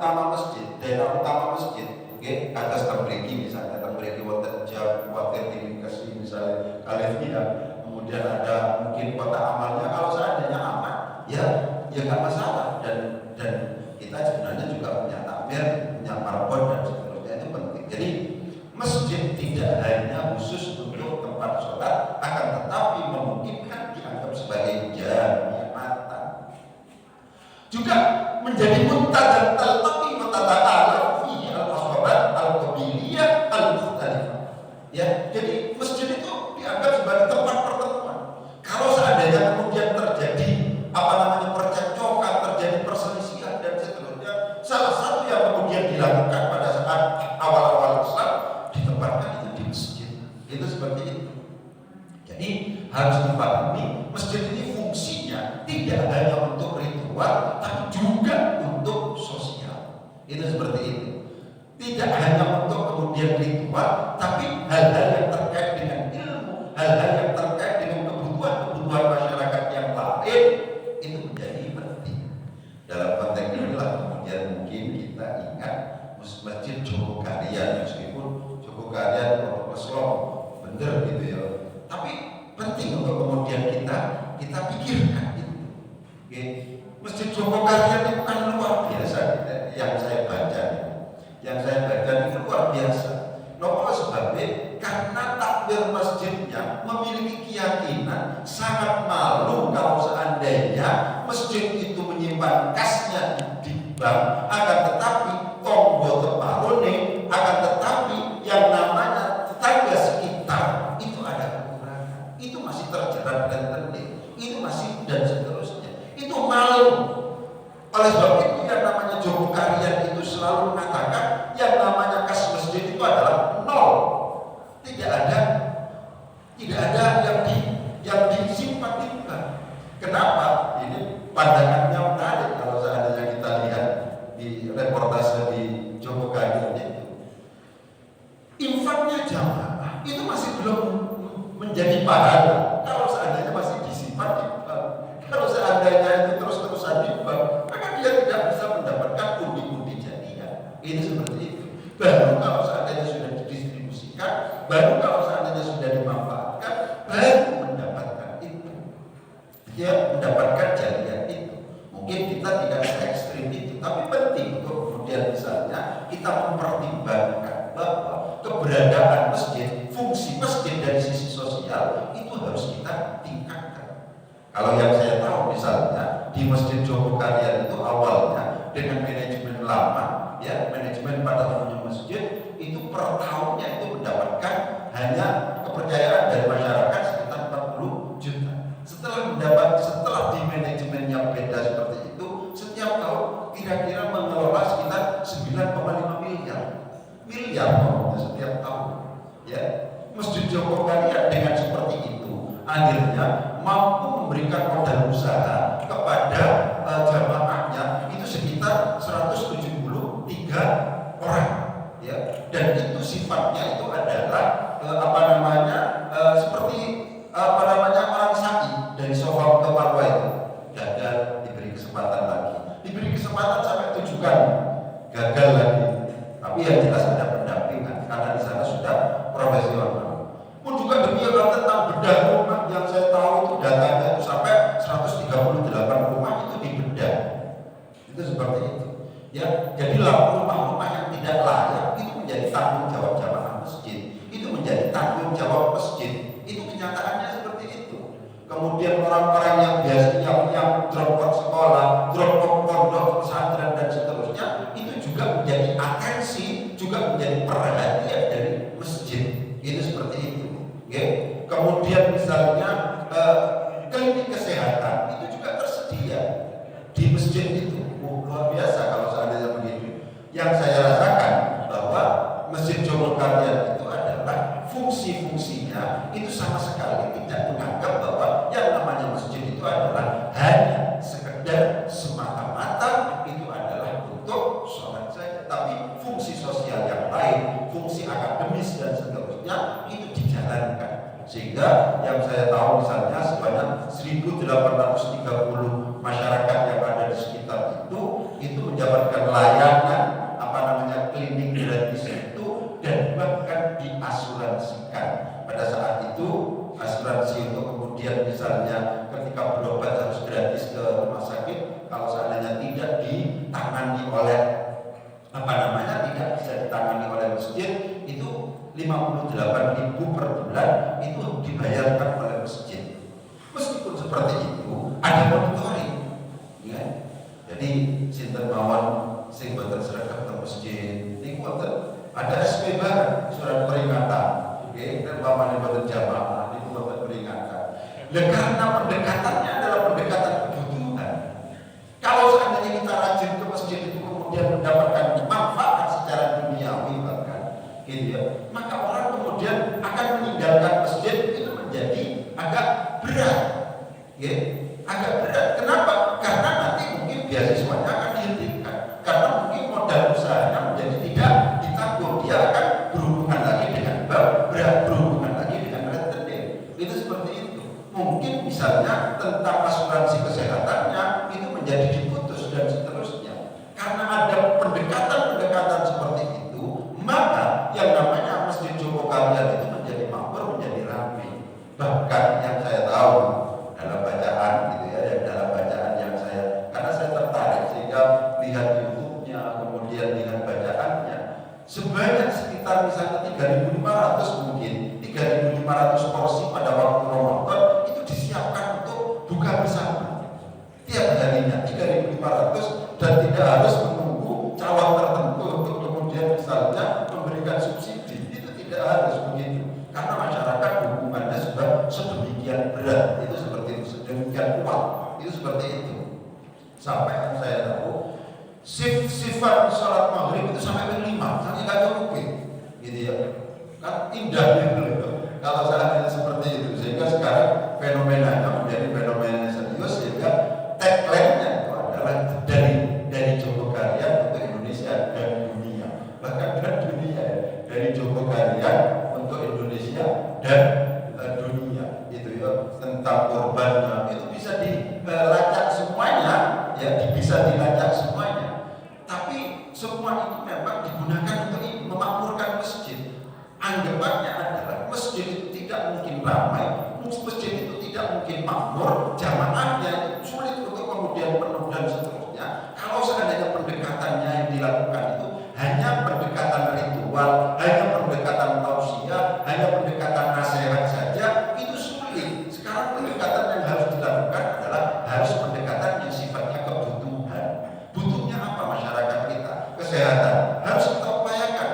utama masjid, daerah utama masjid, oke, atas tembriki misalnya, tembriki wonten jam, water dikasih misalnya kalian kemudian ada mungkin kota amalnya, kalau seandainya aman, ya nggak masalah, dan kita sebenarnya juga punya takmir, punya marbot dan seterusnya, itu penting. Jadi masjid tidak hanya khusus untuk tempat sholat, akan tetapi memungkinkan dianggap sebagai jamiatan. Juga menjadi muntajan tapi mutatakala fi al-asbabat al-qabiliyah al-mukhtalifah. Ya, jadi masjid itu dianggap sebagai tempat pertemuan. Kalau seandainya kemudian terjadi percekcokan, terjadi perselisihan dan seterusnya, salah satu yang kemudian dilakukan pada saat awal-awal Islam ditempatkan itu di masjid. Itu seperti itu. Jadi harus dipahami masjid ini fungsinya tidak hanya untuk ritual, tapi juga untuk sosial. Itu seperti itu. Tidak hanya untuk kemudian ritual, tapi hal-hal yang terkait dengan ilmu, hal-hal yang terkait dengan kebutuhan masyarakat yang lain, itu menjadi penting. Dalam konteks inilah kemudian mungkin kita ingat Masjid Jogokarian, meskipun Jogokarian Islam bener gitu ya, tapi penting untuk kemudian kita pikirkan itu. Oke. Masjid Jogokarian itu kan luar biasa, yang saya baca itu luar biasa. Nopo sebabnya karena takbir masjidnya memiliki keyakinan sangat malu kalau seandainya masjid itu menyimpan kasnya di bank, akan tetapi tombol teparone, akan tetapi yang namanya tetangga sekitar itu ada kekurangan, itu masih terjerat dan tertib, itu masih dan seterusnya, itu malu. Oleh sebab itu yang namanya Jogokarian itu selalu mengatakan yang namanya kas masjid itu adalah nol, tidak ada yang disimpan di bank. Kenapa? Ini pandangannya menarik kalau seandainya kita lihat di reportase di Jogokarian itu. Infaknya jamaah itu masih belum menjadi pahala kalau seandainya masih disimpan di bank. Kalau seandainya itu terus-terusan di bank, maka dia tidak bisa mendapatkan pundi-pundi jadinya. Ini seperti itu. Baru kalau seandainya sudah didistribusikan, baru kalau seandainya sudah dimanfaatkan, baru mendapatkan itu. Dia mendapatkan jadinya itu. Mungkin kita tidak se-ekstrim itu, tapi penting untuk kemudian misalnya kita mempertimbangkan bahwa keberadaan masjid, fungsi masjid dari sisi sosial itu harus kita tingkatkan. Kalau yang saya tahu misalnya di Masjid Jogokarian itu awalnya dengan manajemen lama, ya manajemen pada umumnya masjid itu per tahunnya itu mendapatkan hanya kepercayaan dari masyarakat sekitar 40 juta. Setelah di manajemen yang beda seperti itu, setiap tahun kira-kira mengelola sekitar 9,5 miliar setiap tahun. Ya, Masjid Jogokarian dengan seperti itu akhirnya mampu memberikan modal usaha kepada jamaahnya itu sekitar 173 orang, ya, dan itu sifatnya itu adalah seperti orang sa'i dari Sofa ke Marwa itu gagal, diberi kesempatan lagi, diberi kesempatan sampai 7 kali, gagal lagi, tapi yang jelas ada pendampingan karena di sana sudah profesional. Pun juga demikian tentang bedah rumah yang saya tahu itu datanya itu sampai 138 rumah itu dibedah. Itu seperti itu. Ya, jadi rumah-rumah yang tidak layak itu menjadi tanggung jawab jamaah masjid. Itu menjadi tanggung jawab masjid. Itu kenyataannya seperti itu. Kemudian orang-orang yang biasanya yang drop out sekolah, drop out pondok, pesantren dan seterusnya, itu juga menjadi atensi, juga menjadi perhatian dari masjid. Itu seperti itu. Okay. Kemudian misalnya klinik kesehatan itu juga tersedia di masjid itu. Luar biasa kalau seandainya begitu. Yang saya rasakan bahwa Masjid Jogokarian itu adalah fungsi-fungsinya itu sama sekali tidak menganggap bahwa yang namanya masjid itu adalah hanya sekedar semata-mata itu adalah untuk sholat saja, tapi fungsi sosial yang lain, fungsi akademis dan seterusnya itu dijalankan. Sehingga yang saya tahu misalnya sebanyak 1.830 masyarakat yang ada di sekitar itu itu mendapatkan layanan klinik gratis itu, dan bahkan diasuransikan. Pada saat itu asuransi untuk kemudian misalnya ketika berobat harus gratis ke rumah sakit, kalau seandainya tidak ditangani oleh tidak bisa ditangani oleh masjid, itu 58.000 per bulan itu dibayarkan oleh masjid. Meskipun seperti itu ada monitoring, ya. Jadi sinten mawon sing boten seragam ke masjid niku boten ada SP bareng surat peringatan, oke, dan pamane boten jamaah niku boten peringatan. Karena pendekatannya adalah pendekatan kebutuhan. Kalau seandainya kita rajin ke masjid itu kemudian mendapatkan manfaat secara duniawi bahkan, gitu ya, maka orang kemudian akan meninggalkan masjid itu menjadi agak berat, ya, agak berat. Kenapa? Karena nanti mungkin beasiswanya akan dihentikan, karena mungkin modal usahanya menjadi tidak ditanggung, dia akan berhubungan lagi dengan berhubungan lagi dengan retenir. Itu seperti itu. Mungkin misalnya tentang asuransi kesehatannya itu menjadi diputus dan seterusnya. Karena ada pendekatan-pendekatan seperti itu, maka yang namanya Masjid Joko Kalian itu menjadi makmur, menjadi ramai. Bahkan yang saya tahu dalam bacaan gitu ya, dalam bacaan yang saya, karena saya tertarik sehingga lihat YouTube-nya, kemudian lihat bacaannya, sebanyak sekitar misalnya 3.500 mungkin 3.500 porsi pada waktu Ramadan itu disiapkan untuk buka bersama tiap harinya 3.500, dan tidak harus menunggu calon tertentu untuk kemudian misalnya memberikan subsidi. Itu tidak harus begitu, karena masyarakat hubungannya sudah sedemikian berat, itu seperti itu, sedemikian kuat, itu seperti itu. Sampai yang saya tahu sifat sholat maghrib itu sampai 5, sampai nggak cukup gitu ya. Kan indah gitu kalau seandainya seperti itu, sehingga sekarang fenomenanya menjadi fenomena serius, sehingga tagline-nya itu adalah dari Joko Karyan untuk Indonesia dan dunia, bahkan dan dunia, dari Joko Karyan untuk Indonesia dan dunia, itu ya. Tentang korbannya itu bisa dilacak semuanya, ya, bisa dilacak semuanya. Tapi semua itu memang digunakan untuk memakmurkan masjid. Anggapannya adalah masjid itu tidak mungkin ramai, masjid itu tidak mungkin makmur, jamaahnya sulit untuk kemudian penuh dan seterusnya. Kalau seandainya pendekatannya yang dilakukan itu hanya pendekatan ritual, hanya pendekatan tausiah, hanya pendekatan nasihat saja, itu sulit. Sekarang pendekatan yang harus dilakukan adalah harus pendekatan yang sifatnya kebutuhan. Butuhnya apa masyarakat kita? Kesehatan harus kita upayakan.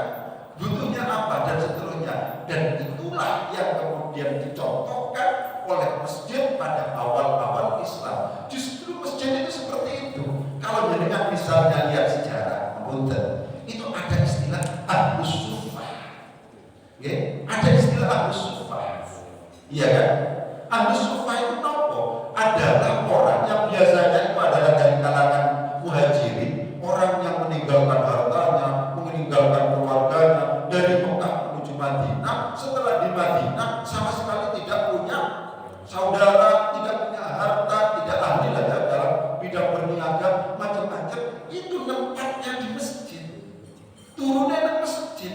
Butuhnya apa dan seterusnya. Dan itulah yang kemudian dicontohkan oleh masjid pada awal-awal Islam. Justru masjid itu seperti itu. Kalau jenengan misalnya lihat sejarah, itu ada istilah Ahlus Suffah. Ya, ada istilah Ahlus Suffah. Iya kan? Ahlus Suffah itu nopo? Adalah orang yang biasanya itu adalah dari kalangan muhajirin, orang yang meninggalkan hartanya, meninggalkan keluarganya dari Mekah menuju Madinah. Setelah di Madinah sama sekali tidak punya saudara, tidak punya harta, tidak ahli lah ya dalam bidang berniaga, macam-macam. Itu tempatnya di masjid, turunnya di masjid.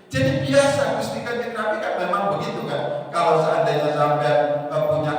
Jadi biasa Gusti Kanjeng Nabi kan memang begitu kan. Kalau seandainya sampai punya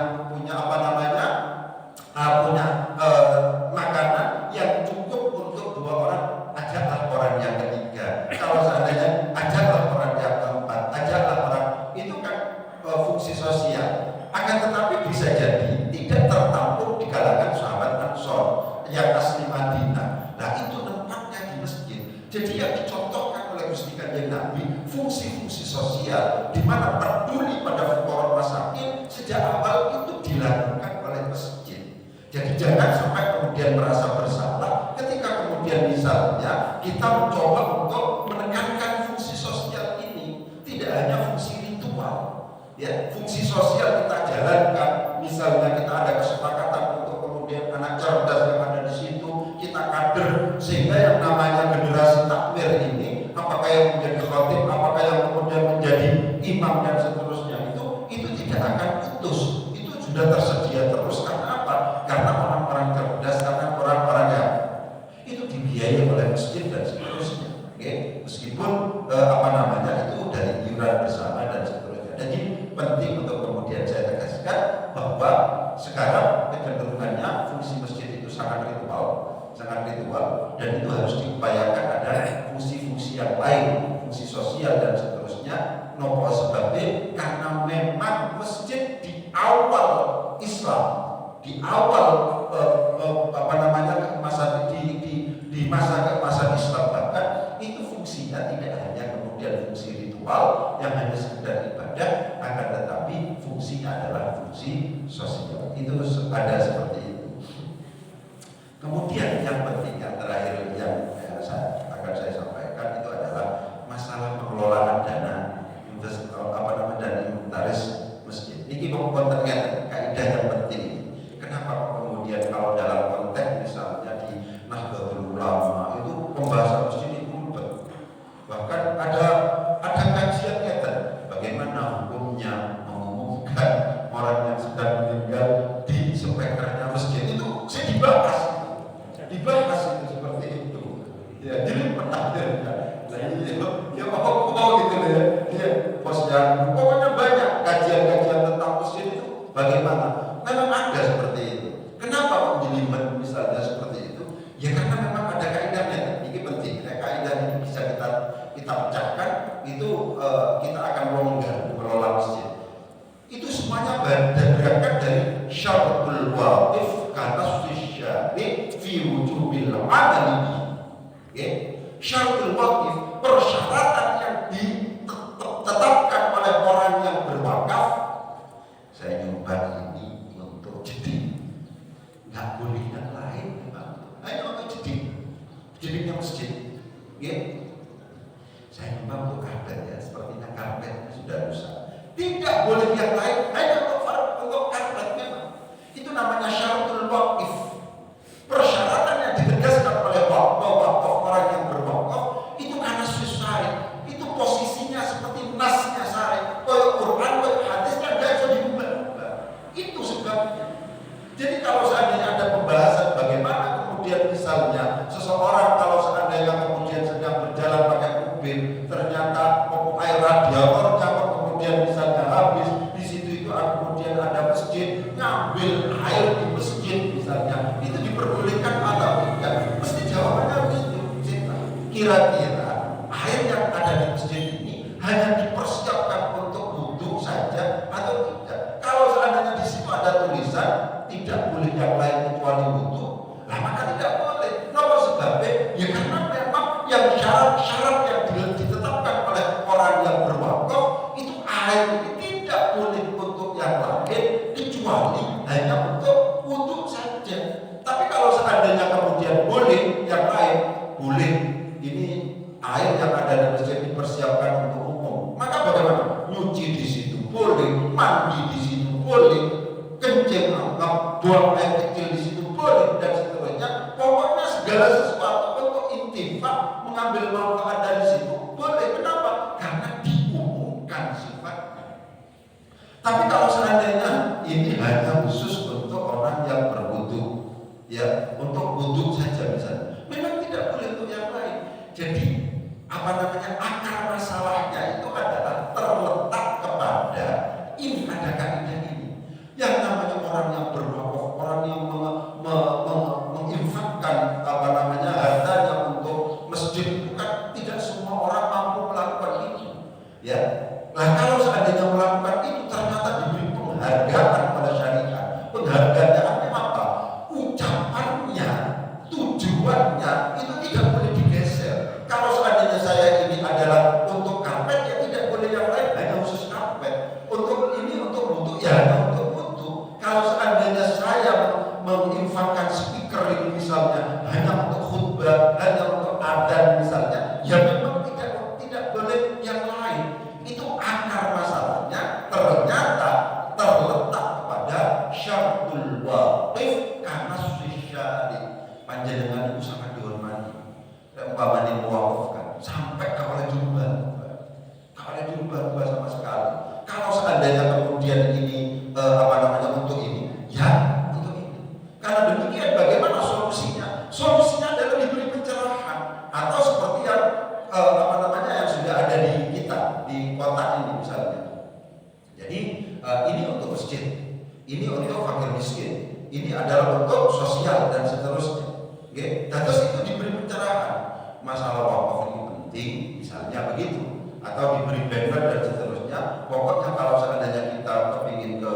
makanan yang cukup untuk 2 orang, ajaklah orang yang ketiga. Kalau seandainya ajaklah orang yang keempat, ajaklah orang, itu kan fungsi sosial. Akan tetapi bisa jadi tidak tertampung di kalangan sahabat Ansor yang asli Madinah. Nah itu tempatnya di masjid. Jadi yang dicontohkan oleh Gusti Kanjeng Nabi fungsi-fungsi sosial, di mana peduli pada fuqara masakin sejak awal itu dilakukan oleh masjid. Jadi jangan sampai kemudian merasa bersalah ketika kemudian misalnya kita mencoba untuk menekankan fungsi sosial ini. Tidak hanya fungsi ritual, ya, fungsi sosial kita jalankan. Misalnya kita ada kesepakatan untuk kemudian anak cerdas yang ada di situ kita kader, sehingga yang namanya generasi takmir ini, apakah yang menjadi khatib, apakah yang kemudian menjadi imam dan seterusnya, itu tidak akan putus. Itu sudah tersedia terus. Karena apa? Karena orang-orang cerdas, karena orang-orang yang itu bahasa Islam bahkan itu fungsinya tidak hanya kemudian fungsi ritual yang hanya sekedar ibadah, akan tetapi fungsinya adalah fungsi sosial. Itu ada seperti itu. Kemudian yang penting yang terakhir yang akan saya sampaikan itu adalah masalah pengelolaan dana inventaris masjid. Ini kontennya kaidah yang penting. Kenapa kemudian kalau dalam konteks misalnya di Nahdlatul Ulama itu pembahasan masjid itu ribet. Bahkan ada kajiannya bagaimana hukumnya mengumumkan orang yang sedang meninggal di spekernya masjid itu dibahas itu seperti itu. Ya, jadi penafsirnya. Ya mau gitu ya. Posyandu, pokoknya banyak kajian-kajian tentang masjid itu bagaimana. Memang ada seperti itu. Kenapa kok jelimet misalnya seperti itu? Ya karena memang ada kaidahnya. Ini penting. Kaidah ini bisa kita pecahkan. Itu kita akan longgar mengelola masjid. Itu semuanya berangkat dari syaratul waqif kata syari fi wujubil amali. Oke? Syaratul waqif, persyaratan yang ditetapkan oleh orang yang berwakaf. Saya nyumbang ini untuk jadi, nggak boleh yang lain. Hanya untuk jadinya masjid. Oke? Saya nyumbang untuk karpet ya, sepertinya karpetnya sudah rusak. Tidak boleh yang lain, hanya untuk karpet memang. Itu namanya syaratul waqif. Persyaratan yang ditegaskan oleh wakaf orang yang berwakaf itu karena syari. Itu posisinya seperti nasnya syari. Kalau Quran, hadisnya nggak bisa diubah. Itu sebabnya. Jadi kalau seandainya ada pembahasan bagaimana kemudian misalnya seseorang kalau seandainya kemudian sedang berjalan pakai mobil, ternyata air radiatornya kemudian misalnya habis, di situ itu kemudian ada masjid, ngambil air di masjid misalnya, itu diperbolehkan atau tidak? Mesti jawabannya begitu. Kira-kira air yang ada di masjid ini hanya dipersiapkan untuk wudhu saja atau tidak? Kalau seandainya di situ ada tulisan tidak boleh yang lain kecuali wudhu, lah maka tidak boleh. Kenapa sebabnya? Ya karena memang yang syarat-syarat yang ditetapkan oleh orang yang berwakaf itu air ini tidak boleh untuk yang lain kecuali hanya untuk wudhu saja. Tapi kalau seandainya kemudian boleh yang lain, boleh ini air yang ada di masjid dipersiapkan untuk umum, maka bagaimana? Nyuci di situ boleh, mandi di situ boleh, kencing, buang air kecil di situ boleh, dan seterusnya. Pokoknya segala sesuatu untuk intifak, mengambil manfaat dari situ boleh. Kenapa? Karena diumumkan sifatnya. Tapi kalau seandainya ini hanya khusus untuk orang yang berwudu, ya untuk wudu saja misalnya, memang tidak boleh untuk yang lain. Jadi akar masalahnya itu adalah terletak kepada ini, ada kaidah ini. Yang namanya orang yang berwakaf, orang yang menginfakkan hartanya untuk masjid, bukan tidak semua orang mampu melakukan itu. Ya. Nah kalau seandainya melakukan itu ternyata diberi penghargaan pada syariat. Penghargaannya apa? Ucapannya, tujuannya itu tidak boleh digeser. Kalau seandainya saya ini adalah untuk karpet, ya tidak boleh yang lain, hanya khusus karpet. Untuk ini untuk wudhu, ya hanya untuk wudhu. Kalau seandainya saya menginfakkan speaker ini misalnya hanya untuk khutbah, hanya untuk adzan misalnya, ya memang tidak boleh yang lain. Itu akar masalahnya ternyata terletak pada syaratul waqif karena syari. Panjenengan itu sangat dihormati. Umpamanya mewakafkan sampai kalau dirubah sama sekali. Kalau seandainya kemudian ini untuk ini, ya untuk ini. Karena demikian bagaimana solusinya? Solusinya adalah diberi pencerahan atau seperti yang yang sudah ada di kita di kota ini misalnya. Jadi ini untuk masjid, ini untuk fakir miskin, ini adalah untuk sosial dan seterusnya. Oke, terus itu diberi pencerahan. Masalah wakaf ini penting, misalnya begitu, atau diberi banner dan seterusnya. Pokoknya kalau seandainya kita kepingin ke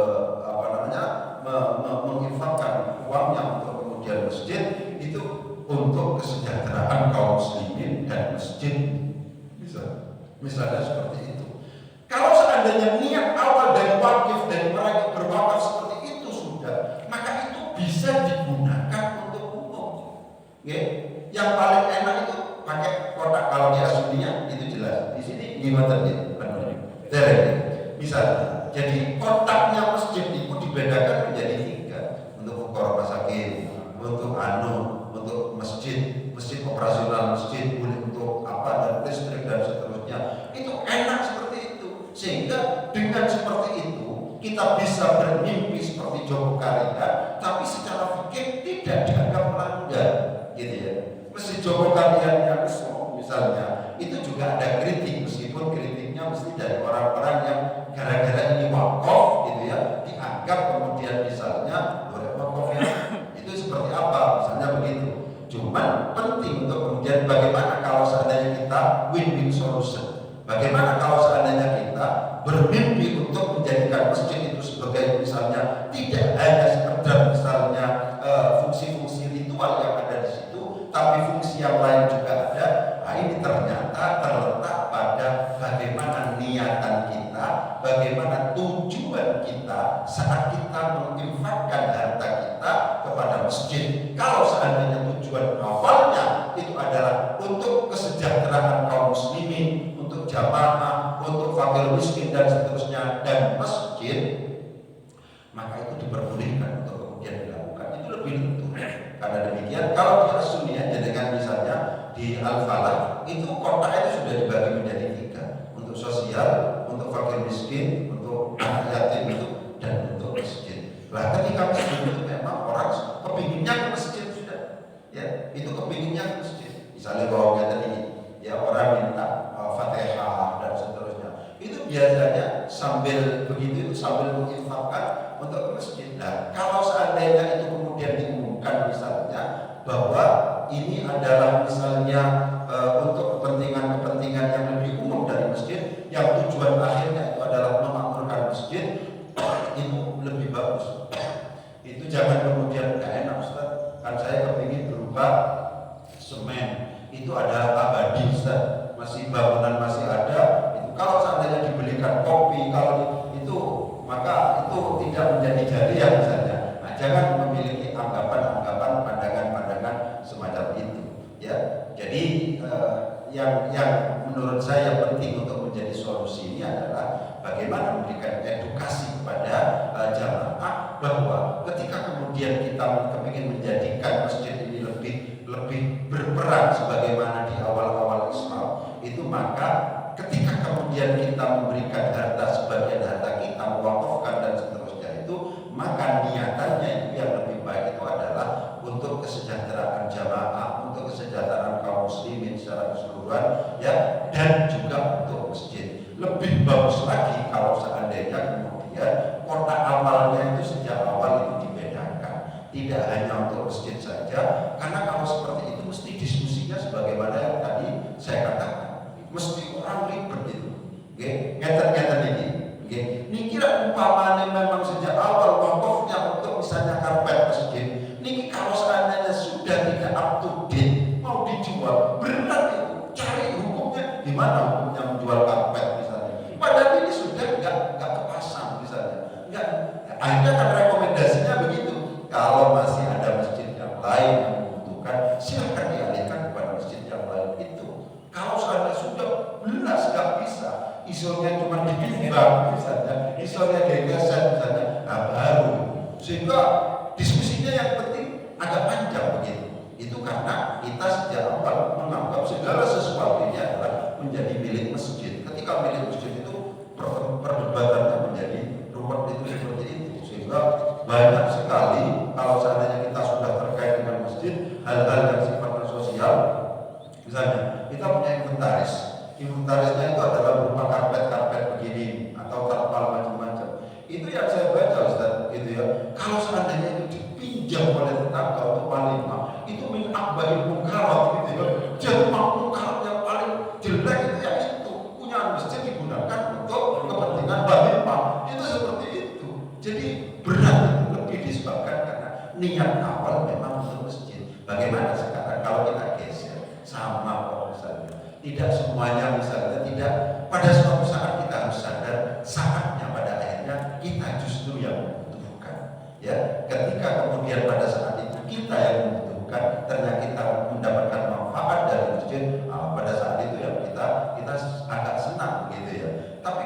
menginfakkan uangnya untuk kemudian masjid, itu untuk kesejahteraan kaum muslimin. Misalnya seperti itu. Kalau seandainya niat awal dari wakif dan mereka berwakaf seperti itu sudah, maka itu bisa digunakan untuk umum. Okay? Yang paling enak itu pakai kotak. Kalau dia aslinya itu jelas. Di sini gimana tadi? Misalnya, jadi kotaknya masjid itu dibedakan menjadi 3 untuk fuqara masakin, untuk untuk masjid operasional masjid, boleh untuk apa dan listrik dan seterusnya. Itu enak seperti itu, sehingga dengan seperti itu kita bisa bermimpi seperti Joko Karya, tapi secara fikih tidak dianggap melanggar, gitu ya. Masjid Joko Karya yang misalnya itu juga ada kritik, meskipun kritiknya mesti dari orang-orang yang gara-gara ini wakaf, gitu ya, dianggap kemudian misalnya boleh wakaf ya, itu seperti apa, misalnya begitu. Cuman penting untuk kemudian bagaimana kalau seandainya kita win-win solution, bagaimana kalau seandainya kita bermimpi untuk menjadikan masjid itu sebagai misalnya tidak hanya sekedar misalnya fungsi-fungsi ritual yang ada di situ, tapi fungsi yang lain juga ada. Nah, ini ternyata terletak pada bagaimana niatan kita, bagaimana tujuan kita saat kita menginfakkan harta kita kepada masjid. Kalau seandainya tujuan awalnya itu adalah untuk kesejahteraan kaum muslimin, untuk jamaah, untuk fakir miskin dan seterusnya dan masjid, maka itu diperbolehkan untuk kemudian dilakukan. Itu lebih tentu. Karena demikian, kalau di As-Sunniyah dengan misalnya di Al-Falah itu kotak itu sudah dibagi menjadi 3 untuk sosial, untuk fakir miskin, untuk anak yatim itu dan untuk masjid. Nah, ketika masjid itu memang orang kepinginnya ke masjid sudah, ya itu kepinginnya ke masjid. Misalnya bawahnya tadi, ya orang minta Fatihah dan seterusnya. Itu biasanya sambil begitu itu sambil menginfakkan untuk ke masjid. Nah, kalau seandainya itu kemudian diumumkan misalnya bahwa ini adalah misalnya untuk kepentingan-kepentingan yang lebih umum dari masjid, yang tujuan akhirnya itu adalah memakmurkan masjid, itu lebih bagus. Itu jangan kemudian nggak enak Ustaz, kan saya kepingin berupa semen, itu ada abadi Ustaz, masih bangunan masih ada. Itu kalau seandainya dibelikan kopi, kalau itu maka itu tidak menjadi jariah misalnya. Nah, jangan memiliki anggapan-anggapan, pandangan-pandangan semacam itu, ya. Jadi yang menurut saya penting untuk menjadi solusi ini adalah bagaimana memberikan edukasi kepada jamaah bahwa ketika kemudian kita ingin menjadikan masjid ini lebih berperan sebagaimana di awal-awal Islam itu, maka ketika kemudian kita memberikan harta sebagian harta kita mewakafkan dan seterusnya itu, maka niatannya itu yang lebih baik itu adalah untuk kesejahteraan jamaah, untuk kesejahteraan kaum muslimin secara keseluruhan, ya, dan juga untuk masjid. Lebih bagus lagi kalau seandainya kemudian kotak awalnya itu sejak awal itu dibedakan, tidak hanya untuk masjid saja, karena kalau seperti itu mesti diskusinya sebagaimana yang tadi saya katakan, mesti orang ribet itu, ngeten-ngeten ini. Ini kira umpamanya memang sejak awal wakafnya untuk misalnya karpet masjid, ini kalau seandainya sudah tidak up to date mau dijual, berat itu, cari hukumnya gimana, hukumnya menjual karpet misalnya, padahal ini sudah nggak kepasang misalnya, nggak. Akhirnya kan rekomendasinya begitu, kalau masih ada masjid yang lain yang membutuhkan, silakan dialihkan kepada masjid yang lain itu. Kalau seandainya sudah belas nggak bisa, isonya cuma ditimbang misalnya, isonya gagasan misalnya, nah baru. Sehingga diskusinya yang penting agak panjang begitu. Itu karena kita sejak awal menganggap segala sesuatunya adalah menjadi milik masjid. Ketika milik masjid itu perdebatannya menjadi ruwet itu seperti itu. Sehingga banyak sekali kalau seandainya kita sudah terkait dengan masjid, hal-hal yang sifatnya sosial, misalnya kita punya inventarisnya itu adalah berupa karpet-karpet begini atau terpal macam-macam. Itu yang saya baca Ustaz, gitu ya. Kalau seandainya itu dipinjam oleh tetangga untuk walimah, itu min akbaril munkarat, gitu ya. Jadi munkarat yang paling jelek itu ya itu, punya masjid digunakan untuk kepentingan walimah. Itu seperti itu. Jadi berat, lebih disebabkan karena niat awal memang untuk masjid. Bagaimana sekarang kalau kita geser sama kok misalnya, tidak semuanya misalnya tidak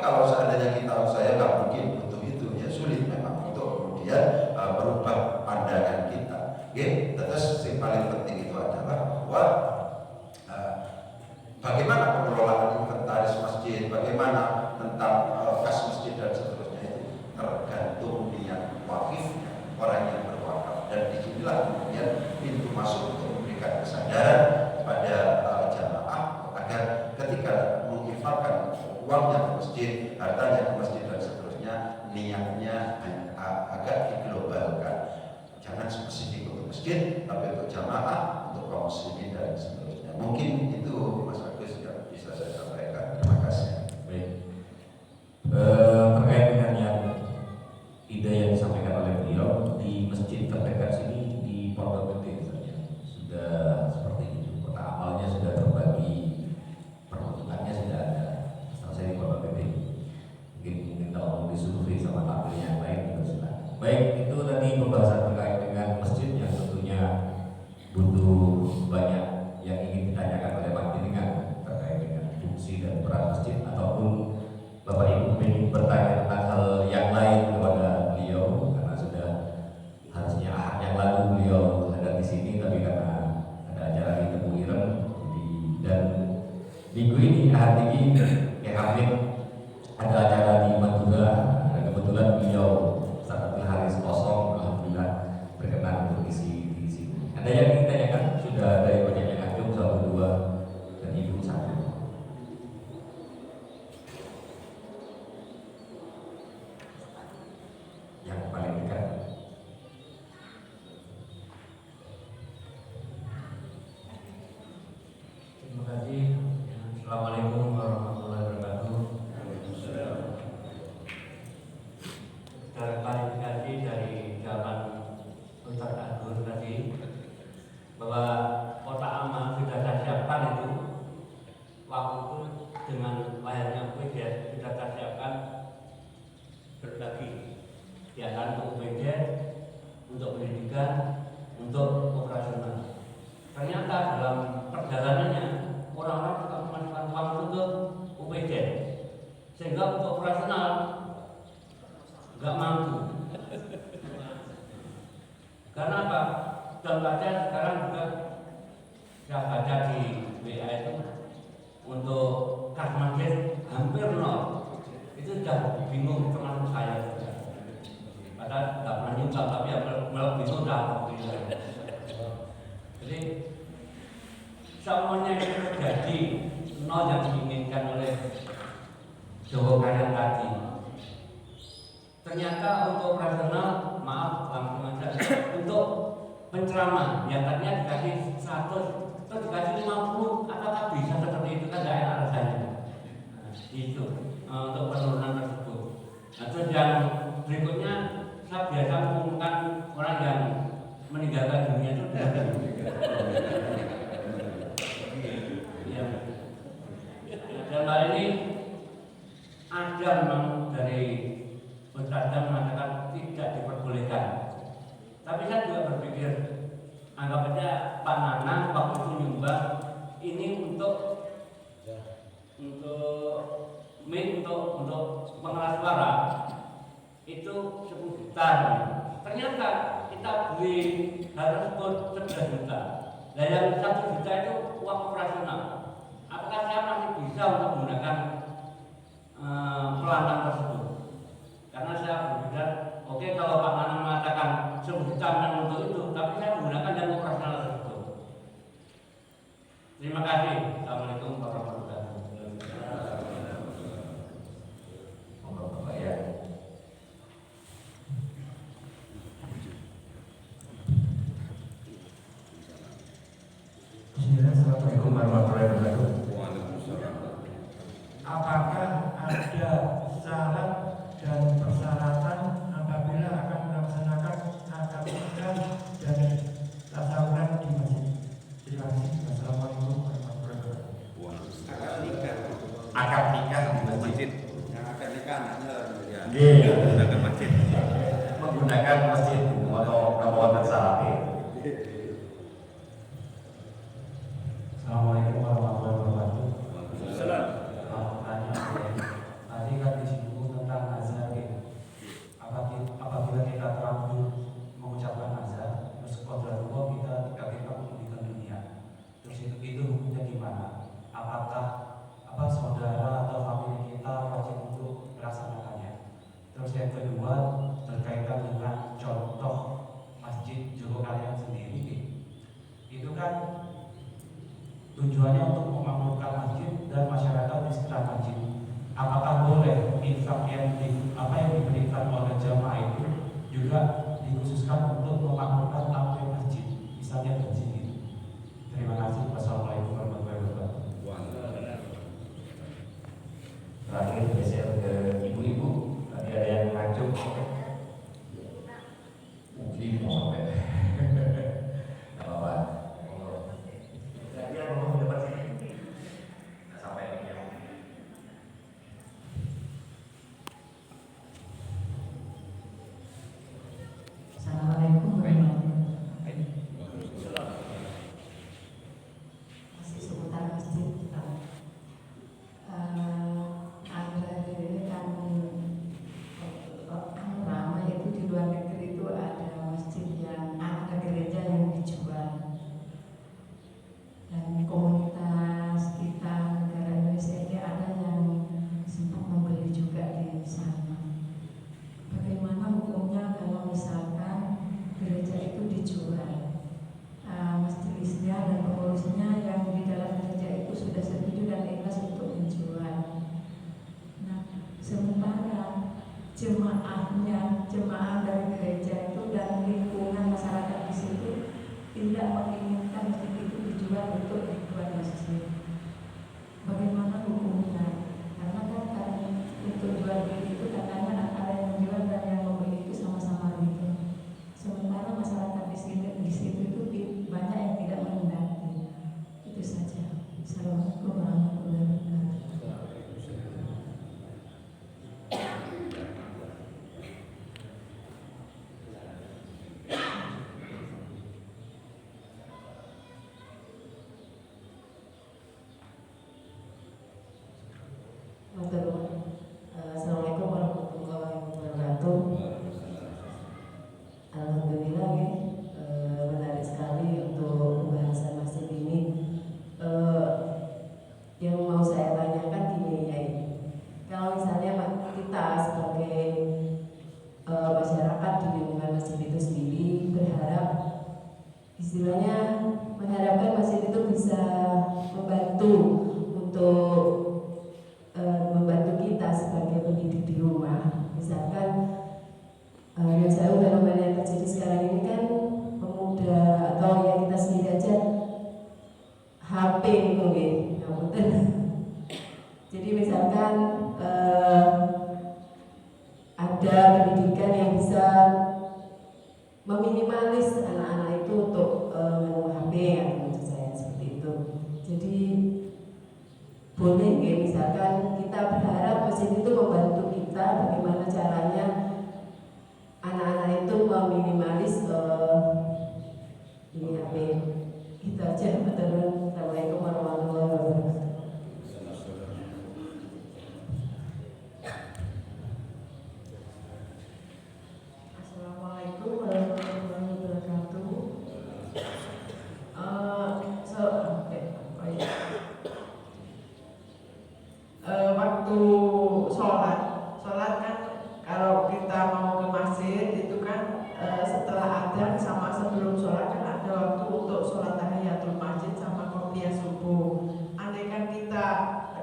kalau seandainya saya nggak mungkin butuh itu, ya sulit memang untuk kemudian merubah pandangan kita. Oke, terus yang paling penting itu adalah bahwa bagaimana pengelolaan inventaris masjid, bagaimana tentang kas masjid dan seterusnya itu tergantung niat wakifnya, orang yang berwakaf, dan disinilah kemudian pintu masuk untuk memberikan kesadaran kepada jamaah agar ketika menginfakkan uangnya ke masjid, hartanya ke masjid dan seterusnya, niatnya agak diglobalkan, jangan spesifik untuk masjid, tapi untuk jamaah, untuk kaum muslimin dan seterusnya. Mungkin itu Mas Agus yang bisa saya sampaikan. Terima kasih. Baik. Terkait dengan yang ide yang disampaikan oleh beliau di masjid terdekat sini di Pondok Gede misalnya sudah seperti itu, kota amalnya sudah terbagi, peruntukannya sudah ada. Saya di Pondok Gede. Mungkin kalau mau disurvei sama tampil yang lain juga sudah. Baik, itu tadi pembahasan terkait dengan masjid yang tentunya butuh banyak yang ingin ditanyakan oleh Pak Jenengan terkait dengan fungsi dan peran masjid, ataupun Bapak Ibu ingin bertanya tentang hal yang lain kepada beliau, karena sudah harusnya ahad yang lalu beliau ada di sini, tapi karena ada acara di Teguh Ireng, dan minggu ini ahad ini Hamid ada acara di Madura, dan kebetulan beliau saat hari kosong, alhamdulillah berkenan untuk isi di sini. Ada yang ingin ditanyakan? Sudah ada yang banyak yang ngajung, 1, 2, dan Ibu 1. Yang paling dekat. Terima kasih. Assalamualaikum warahmatullahi wabarakatuh. Klarifikasi dari jawaban Ustaz Agus tadi bahwa kota amal sudah saya siapkan itu waktu itu dengan layarnya UPJ sudah saya siapkan berbagi kegiatan untuk UPJ, untuk pendidikan, untuk operasional. Ternyata dalam perjalanannya orang-orang suka memasukkan uang untuk UPJ, sehingga untuk operasional nggak mampu. Karena apa? Contohnya sekarang juga saya baca di WA itu untuk kas masjid hampir nol. Itu sudah bingung, termasuk saya juga. Padahal nggak pernah nyumbang, tapi ya malah bingung dah. Jadi semuanya itu terjadi nol yang diinginkan oleh Jowo Karyan tadi. Ternyata untuk operasional, maaf langsung aja, untuk penceramah yang tadinya dikasih 100 terus dikasih 50, apakah bisa seperti itu? Kan tidak enak rasanya. Nah, itu untuk penurunan tersebut. Nah, terus yang berikutnya saya biasa mengumumkan orang yang meninggalkan dunia itu ya. Dan hal ini ada memang dari Ustaz mengatakan tidak diperbolehkan. Tapi saya juga berpikir, anggap aja Pak Nana waktu itu nyumbang ini untuk pengeras suara itu 10 juta. Ternyata kita beli hal tersebut 11 juta. Nah yang 1 juta itu uang operasional. Apakah saya masih bisa untuk menggunakan pelantang tersebut? Karena saya berpikir, oke, kalau Pak Nana mengatakan 10 juta memang untuk itu, tapi saya menggunakan yang operasional tersebut. Terima kasih. Assalamualaikum warahmatullahi wabarakatuh. Bapak ya. Assalamualaikum warahmatullahi wabarakatuh. Apakah ada syarat dan persyaratan apabila akan melaksanakan akad nikah dan tasawuran di masjid? Terima kasih. Assalamualaikum warahmatullahi wabarakatuh. Akad nikah di masjid. Yang akad nikah anaknya menggunakan masjid. Menggunakan masjid atau kabupaten Salate. Assalamualaikum warahmatullahi wabarakatuh. Tadi kan istilah masjid. Apakah boleh infak yang diberikan oleh jamaah itu juga dikhususkan untuk memakmurkan lampu masjid, misalnya gaji? Terima kasih. Wassalamualaikum warahmatullahi wabarakatuh. Terakhir geser ke ibu-ibu. Tadi ada yang ngajuk. Ibu mau sampai. Gak apa-apa. Dia mau dapat sini. Nggak sampai ini. Assalamualaikum warahmatullahi wabarakatuh. Masih seputar masjid kita. Akhir-akhir ini kan ramai itu di luar negeri itu ada masjid yang ada gereja yang dijual, dan komunitas kita negara Indonesia ini ada yang sempat membeli juga di sana. Bagaimana hukumnya kalau misalkan gereja itu dijual? Majelisnya dan pengurusnya yang di dalam gereja itu sudah setuju dan ikhlas untuk menjual. Nah, sementara jemaah dari gereja itu dan lingkungan masyarakat di situ tidak menginginkan masjid itu dijual untuk dibuat masjid. Bagaimana hukumnya? Karena kan untuk jual beli itu katanya ada yang menjual dan yang membeli itu sama-sama rugi. Sementara masyarakat di situ itu banyak yang tidak menghendaki. Itu saja. Assalamualaikum warahmatullahi wabarakatuh. Assalamualaikum warahmatullahi wabarakatuh. Alhamdulillah ya, menarik sekali untuk pembahasan masjid ini. Yang mau saya tanyakan gini ya, kalau misalnya kita sebagai masyarakat di lingkungan masjid itu sendiri berharap, istilahnya mengharapkan masjid itu bisa membantu untuk membantu kita sebagai pendidik di rumah. Misalkan yang saya fenomena yang terjadi sekarang ini kan pemuda atau ya kita sendiri aja HP mungkin, ya betul. Jadi misalkan ada pendidikan yang bisa meminimalis anak-anak itu untuk HP ya, menurut saya seperti itu. Jadi boleh ya, misalkan kita berharap masjid itu membantu kita bagaimana caranya anak-anak itu meminimalis ini HP. Itu aja. Assalamualaikum warahmatullahi wabarakatuh. Assalamualaikum warahmatullahi wabarakatuh. Waktu sholat kan kalau kita mau ke masjid itu kan setelah adzan sama sebelum sholat kan ada waktu untuk sholat tahiyatul masjid sama qobliyah subuh. Andaikan kita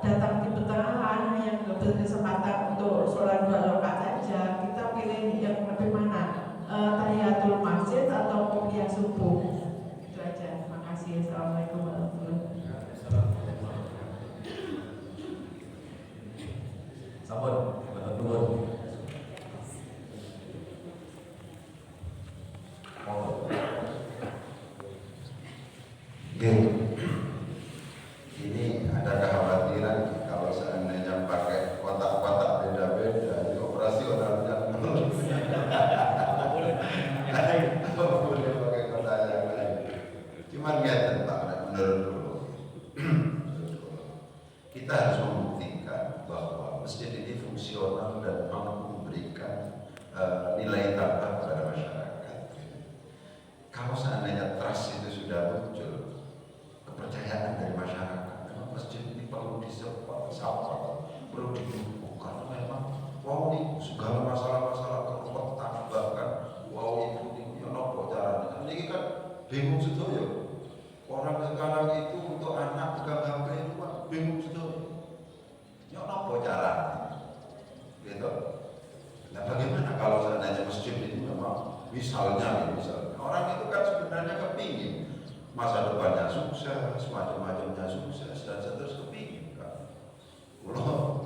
datang di pertengahan yang berkesempatan untuk sholat 2 rakaat saja, kita pilih yang lebih mana, tahiyatul masjid atau qobliyah subuh? Itu aja. Terima kasih. Assalamualaikum warahmatullahi wabarakatuh. Sampun, betul-betul. Ini ada kekhawatiran kalau seandainya pakai kotak-kotak beda-beda di operasionalnya boleh pakai kotak yang lain. Cuman ya tentang menurut kita harus membuktikan bahwa masjid ini fungsional dan mampu memberikan nilai tambah kepada masyarakat. Kalau seandainya trust itu sudah muncul, kepercayaan dari masyarakat, karena masjid ini perlu disapa, perlu didukung, karena memang wow ini segala masalah-masalah terkotak, bahkan wow ini nopo caranya. Ini kan bingung sedoyo. Orang sekarang itu untuk anak pegang HP itu bingung sedoyo. sukses, macam-macamnya sukses, dan saya terus kepingin kan. Kalau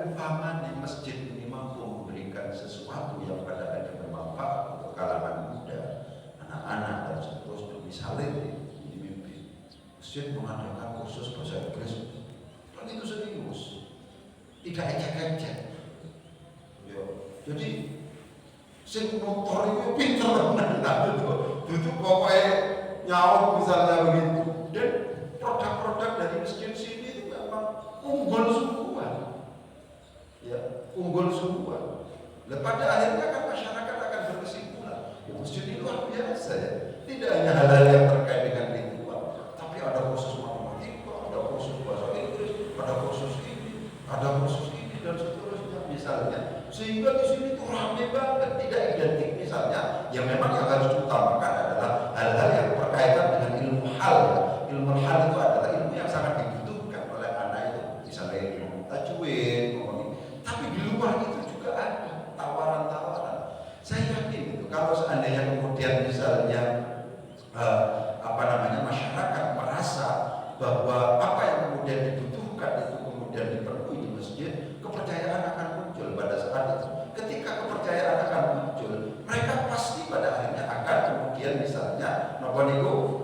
umpama di masjid ini mampu memberikan sesuatu yang pada akhirnya bermanfaat untuk kalangan muda, anak-anak dan seterusnya, misalnya di mimpi masjid mengadakan kursus bahasa Inggris, kan itu serius, tidak ejek-ejek. Ya, jadi sing motor itu pinter tenan itu pokoknya nyaut misalnya begitu. Dan produk-produk dari masjid sini itu memang unggul semua, ya unggul semua. Dan pada akhirnya kan masyarakat akan berkesimpulan, masjid ini luar biasa ya. Tidak hanya hal-hal yang terkait dengan ritual, tapi ada kursus matematika, ada kursus bahasa Inggris, ada kursus ini, dan seterusnya misalnya. Sehingga di sini tuh ramai banget, tidak identik misalnya. Yang memang yang harus diutamakan adalah hal-hal yang berkaitan dengan ilmu hal. Ya. Ilmu hal itu adalah ilmu yang sangat dibutuhkan oleh anak itu, misalnya ilmu tajwid, tapi di luar itu juga ada tawaran-tawaran. Saya yakin itu kalau seandainya kemudian misalnya masyarakat merasa bahwa apa yang kemudian dibutuhkan itu kemudian dipenuhi di masjid, kepercayaan akan muncul pada saat itu. Ketika kepercayaan akan muncul, mereka pasti pada akhirnya akan kemudian misalnya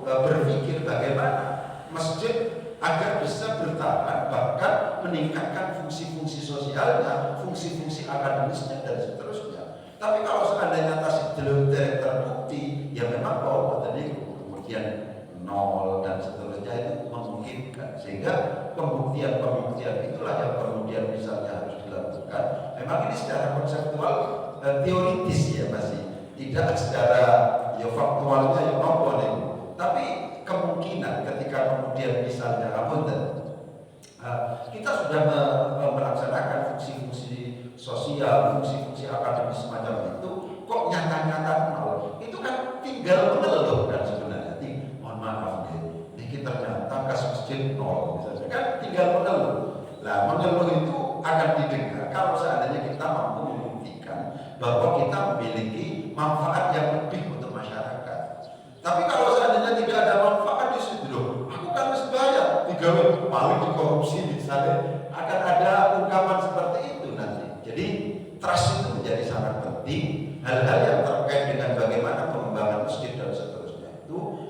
berpikir bagaimana masjid agar bisa bertahan, bahkan meningkatkan fungsi-fungsi sosialnya, fungsi-fungsi akademisnya dan seterusnya. Tapi kalau seandainya belum terbukti, ya memang bahwa tadi kemudian nol dan seterusnya itu memungkinkan. Sehingga pembuktian itulah yang kemudian misalnya harus dilakukan. Memang ini secara konseptual teoritis ya masih, tidak secara ya faktualnya yang nopo nih. Tapi kemungkinan ketika kemudian misalnya kita sudah melaksanakan fungsi-fungsi sosial, fungsi-fungsi akademis semacam itu, kok nyata-nyata nol, itu kan tinggal mengeluh kan sebenarnya. Mohon maaf nih, ternyata kas masjid nol misalnya, kan tinggal mengeluh. Nah, mengeluh itu akan didengar kalau seandainya kita mampu membuktikan bahwa kita memiliki manfaat yang lebih untuk masyarakat. Tapi kalau seandainya tidak ada manfaat di situ, loh, aku kan harus bayar, digawe paling dikorupsi misalnya, akan ada ungkapan seperti itu nanti. Jadi trust itu menjadi sangat penting. Hal-hal yang terkait dengan bagaimana pengembangan masjid dan seterusnya itu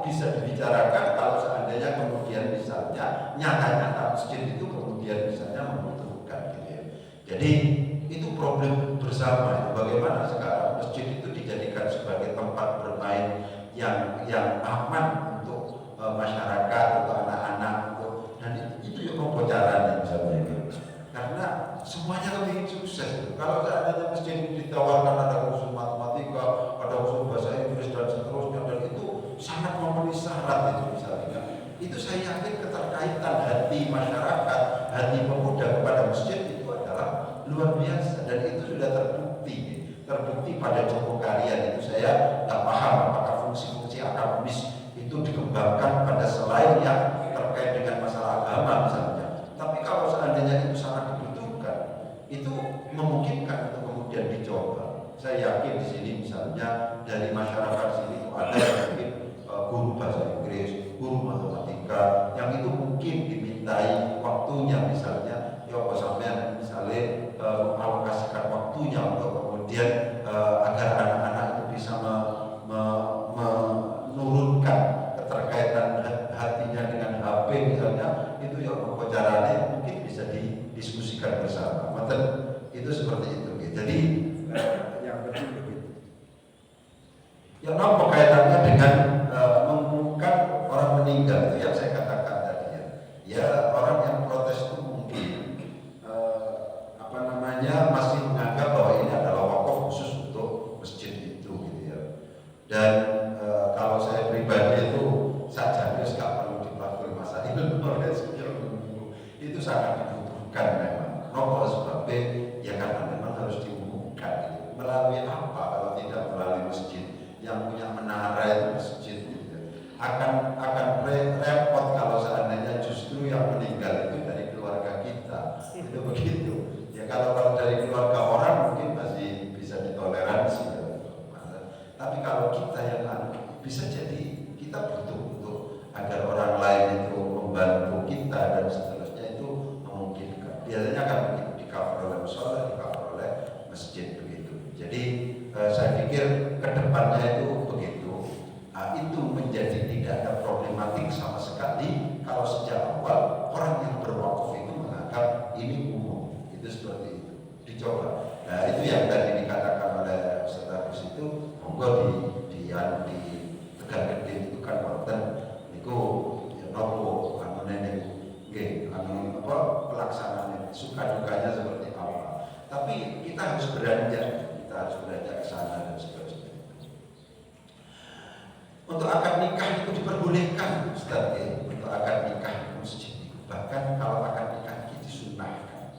bisa dibicarakan kalau seandainya kemudian misalnya nyata-nyata masjid itu kemudian misalnya membutuhkan gitu ya. Jadi itu problem bersama, bagaimana sekarang masjid itu dijadikan sebagai tempat bermain yang aman untuk masyarakat, untuk anak-anak, dan itu yang pembocaran misalnya gitu. Karena semuanya lebih sukses. Kalau seandainya masjid ini ditawarkan ada kursus matematika, ada kursus bahasa Inggris dan seterusnya, dan itu sangat memenuhi syarat itu misalnya. Itu saya yakin keterkaitan hati masyarakat, hati pemuda kepada masjid itu adalah luar biasa, dan itu sudah terbukti pada Joko Karyan itu. Saya tak paham apakah fungsi-fungsi akademis itu dikembangkan pada selain yang terkait dengan masalah agama misalnya. Tapi kalau seandainya itu sangat dibutuhkan, itu memungkinkan untuk kemudian dicoba. Saya yakin di sini misalnya dari masyarakat sini ada yang mungkin guru bahasa Inggris, guru matematika, yang itu mungkin dimintai waktunya misalnya, ya apa sampean misalnya mengalokasikan waktunya untuk kemudian agar anak-anak itu bisa menurunkan keterkaitan hatinya dengan HP misalnya, itu ya caranya mungkin bisa didiskusikan bersama. Itu seperti itu. Jadi yang penting begitu. Yang nomor kaitannya dengan mengumumkan orang meninggal itu yang saya katakan tadi ya. Ya orang yang protes itu mungkin masih menganggap bahwa ini adalah wakaf khusus untuk masjid itu gitu ya. Dan kalau saya pribadi itu saja nggak perlu dipakai masa itu sangat dibutuhkan memang. Nomor sebabnya ya karena memang harus diumumkan gitu. Melalui apa kalau tidak melalui masjid yang punya menara itu masjid gitu. Akan repot kalau seandainya justru yang meninggal itu dari keluarga kita. Itu begitu. Ya kalau dari keluarga orang mungkin masih bisa ditoleransi ya. Tapi kalau kita yang bisa jadi kita butuh untuk agar penting sama sekali kalau sejak awal orang yang berwakaf itu menganggap ini umum. Itu seperti itu. Dicoba. Nah itu yang tadi dikatakan oleh Ustaz Agus itu, monggo di Tegal Gede itu kan wonten niku ya nopo anu nenek nggih anu apa pelaksanaan suka dukanya seperti apa. Tapi kita harus beranjak ke sana dan seterusnya. Untuk akad nikah itu diperbolehkan, Ustaz ya. Untuk akad nikah di masjid itu. Bahkan kalau akad nikah itu disunahkan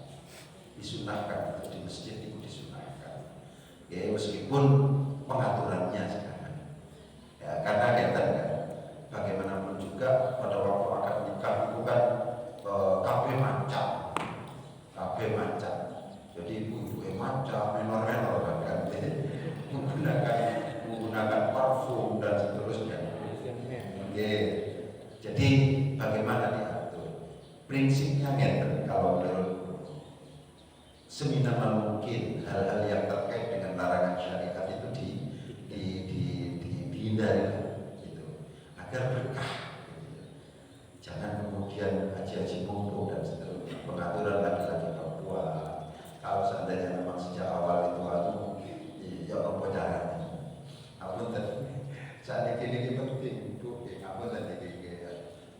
itu di masjid itu disunahkan. Ya meskipun pengaturannya sekarang. Ya karena kita kan bagaimanapun juga pada waktu akad nikah itu kan kabeh macam. Jadi ibu-ibu macam menor-menor kan menggunakan parfum dan seterusnya. Jadi bagaimana diatur? Prinsipnya kalau menurut seminimal mungkin hal-hal yang terkait dengan larangan syariat itu dihindari gitu, agar berkah. Gitu. Jangan kemudian haji-haji mumpung dan seterusnya. Pengaturan laki-laki Papua. Kalau seandainya memang sejak awal itu ya apa caranya? Apa tadi? Saat ini penting, Bu. Apa tadi?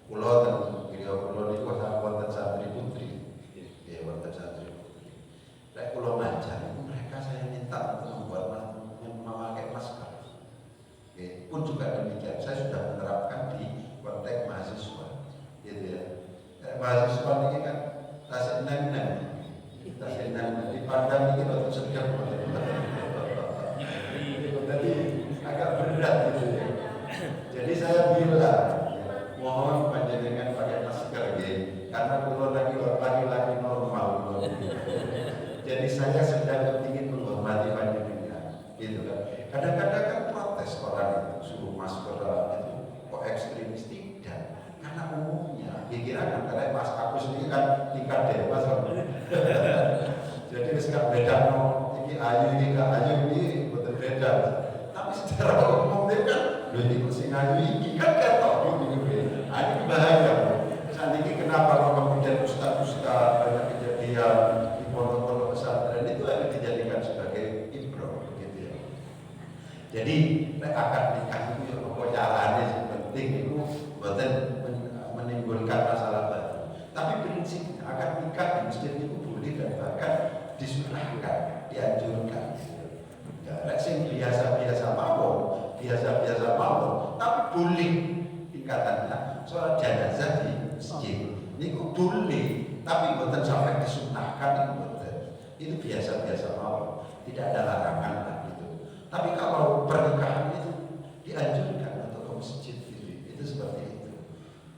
Pulau dan pulau itu wonten santri putri, ya wonten santri putri. Lek pulau Macan, mereka saya minta untuk memakai masker. Pun juga demikian, saya sudah menerapkan di konteks mahasiswa, gitu ya. Mahasiswa ini kan tasik nenek. Dipandang ini waktu sedang jadi agak berat gitu ya. Jadi saya bilang mohon panjenengan pakai masker gitu, karena kalau laki-laki normal jadi saya sedang ingin menghormati panjenengan gitu kan. Kadang-kadang kan protes orang itu suruh masker itu kok ekstremis, tidak, karena umumnya pikiran antara Mas Agus ini kan tingkat dewas jadi sekarang beda ini ayu ini gak ayu ini betul beda. Tapi secara umum dia kan ini kursi ayu ini kan ketok ini bahaya. Saat ini kenapa kalau kemudian ustaz-ustaz banyak kejadian di pondok-pondok pesantren itu harus dijadikan sebagai ibrah begitu ya. Jadi akad nikah itu ya caranya yang penting itu bukan menimbulkan masalah baru. Tapi prinsipnya akad nikah di masjid itu boleh dan bahkan disunahkan, dianjurkan. Ya, sing biasa-biasa mawon, tapi boleh tingkatannya soal jenazah di masjid. Ini boleh, tapi bukan sampai disunahkan itu biasa-biasa mawon, tidak ada larangan lah gitu. Tapi kalau pernikahan itu dianjurkan untuk ke masjid itu seperti itu.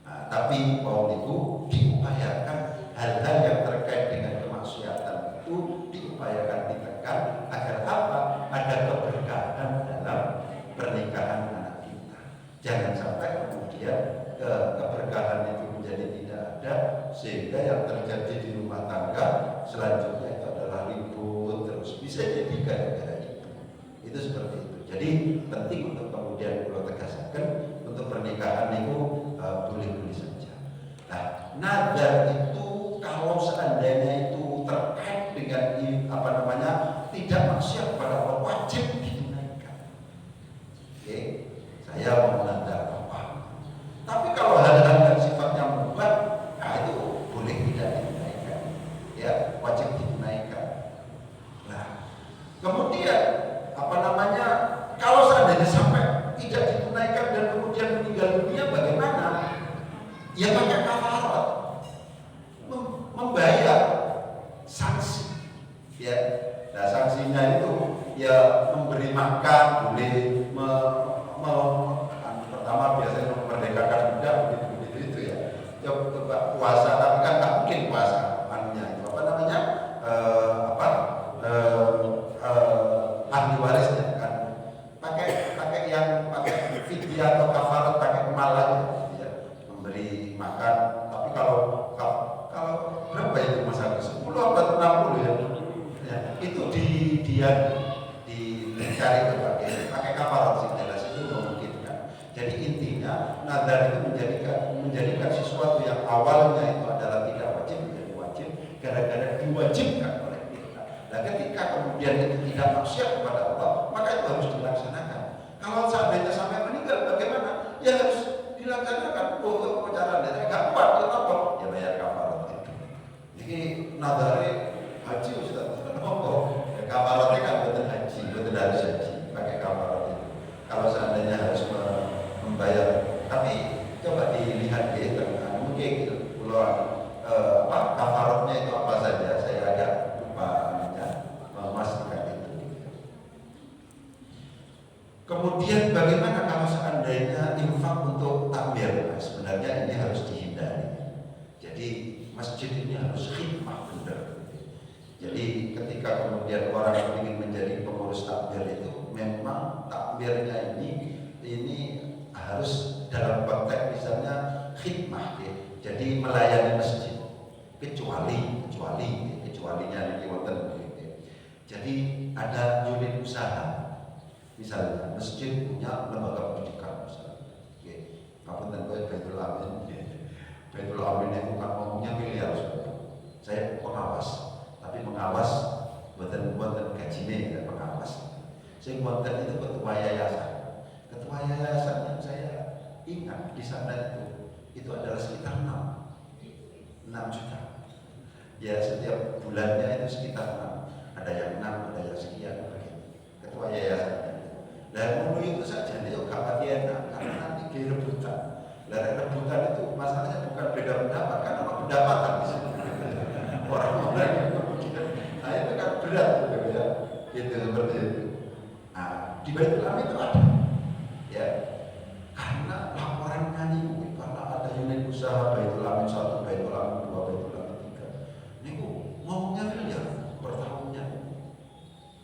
Nah, tapi mau itu diupayakan hal-hal yang terkait dengan kemaksiatan itu diupayakan ditekan agar apa? Ada keberkahan dalam pernikahan anak kita. Jangan sampai kemudian keberkahan itu menjadi tidak ada sehingga yang terjadi di rumah tangga selanjutnya itu adalah ribut terus, bisa jadi gara-gara itu. Itu seperti itu. Jadi penting untuk kemudian kalau tegaskan untuk pernikahan itu boleh-boleh saja. Nah, nazar itu kalau seandainya itu terkait dengan tidak maksiat pada Allah, wajib ditunaikan. Oke, saya mau nazar apa? Tapi kalau hal-hal yang sifatnya mubah, itu boleh tidak ditunaikan. Ya, wajib ditunaikan. Nah, kemudian kalau seandainya sampai tidak ditunaikan dan kemudian meninggal dunia, bagaimana? Ya pakai kafarat, membayar sanksi. Ya, nah sanksinya itu ya memberi makan, boleh pertama biasanya memerdekakan budak begitu itu ya. Coba puasa, tapi kan nggak mungkin puasa itu ahli warisnya kan pakai yang pakai fidyah atau kafarat, pakai kemalan ya, memberi makan. Tapi kalau berapa itu Mas Agus? 10 atau 60 ya? Ya itu dicari pakai kafarat sih, jelas itu memungkinkan. Jadi intinya nazar itu menjadikan menjadikan sesuatu yang awalnya itu adalah tidak wajib menjadi wajib gara-gara diwajibkan oleh kita. Nah, ketika kemudian itu tidak maksiat kepada Allah, maka itu harus dilaksanakan. Kalau seandainya sampai meninggal, bagaimana? Ya harus dilaksanakan. Untuk caranya nggak kuat, ya apa? Ya bayar kafarat itu. Jadi nadari haji Ustaz, kenapa? Ya, kafaratnya kan betul haji, betul harus haji, pakai kafarat itu. Kalau seandainya harus membayar, tapi coba dilihat di tengah, mungkin pulau kafaratnya itu apa saja, saya agak lupa memastikan itu. Kemudian bagaimana kalau seandainya infak untuk takbir? Nah, sebenarnya ini harus dihindari. Jadi masjid ini harus khidmah benar. Jadi ketika kemudian orang ingin menjadi pengurus takbir itu, memang takbirnya ini harus dalam konteks misalnya khidmah, ya. Jadi melayani masjid. Kecualinya ini wonten. Jadi ada unit usaha. Misalnya masjid punya lembaga pendidikan misalnya. Ngapunten kowe Baitul Amin. Baitul Amin itu bukan ngomongnya miliar. Saya pengawas, tapi mengawas buatan gajine ya pengawas. Saya buatan itu ketua yayasan. Ketua yayasan yang saya ingat di sana itu adalah sekitar 6 juta. Ya setiap bulannya itu sekitar 6. Ada yang 6, ada yang sekian begitu. Ketua yayasan. Dan menurut itu saja dia gak pati enak karena nanti dia rebutan. Dan rebutan itu masalahnya bukan beda pendapat, karena apa pendapatan di sini. Orang-orang yang kemudian, nah itu kan berat gitu ya, gitu seperti itu. Nah di Baitul Amin itu ada, ya, karena laporannya nih, karena ada unit usaha Baitul Amin 1, Baitul Amin 2, Baitul Amin 3. Ini kok ngomongnya miliar per tahunnya.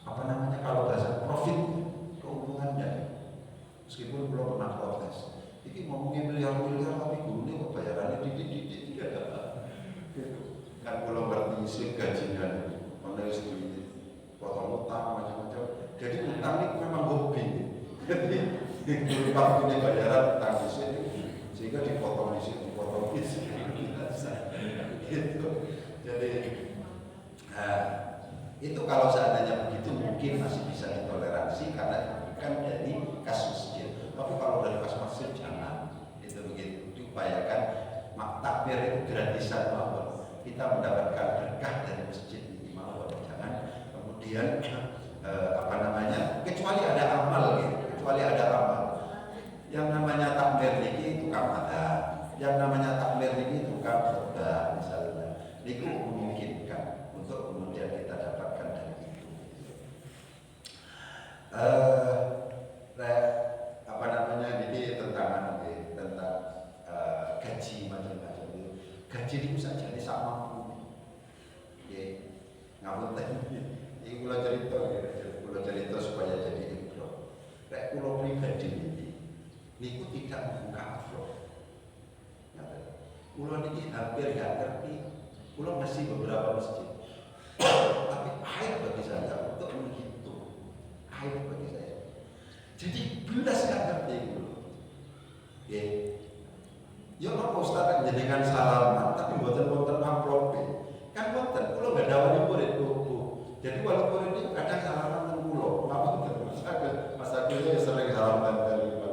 Apa namanya kalau bahasa profit? Meskipun belum pernah protes, ini ngomongin miliar-miliar tapi gurune kok bayarannya didik-didik tidak ada. Kan belum ngerti isi gajinya, mana istri potong utang macam-macam. Jadi utang ini memang hobi. Jadi lupa punya bayaran utang di sini, sehingga dipotong di sini, dipotong di sini. Gitu. Jadi itu kalau seandainya begitu mungkin masih bisa ditoleransi karena bukan dari kas masjid. Tapi kalau dari kas masjid jangan. Itu begitu. Diupayakan takbir itu gratisan mawon. Kita mendapatkan berkah dari masjid ini mawon. Jangan kemudian kecuali ada amal gitu. Kecuali ada amal. Yang namanya takbir ini tukang adab. Yang namanya takbir ini tukang khotbah misalnya. Itu memungkinkan untuk kemudian kita dapatkan dari itu. Tentang gaji macam-macam itu. Gaji itu saja ini sama pun. Ngapunten. Ini kula cerita supaya jadi ibro. Rek kula pribadi niku tidak membuka afro. Kula niki hampir gak ngerti. Kula masih beberapa masjid. Tapi air bagi saya untuk menghitung. Air bagi saya. Jadi belas gak ngerti dulu. Ya apa Ustaz jenengan salaman tapi mboten amplop. Kan mboten kula enggak dawani murid tuku. Jadi walau murid itu kadang salaman nang kula. Ngapunten Mas Agus sering salaman kali gitu.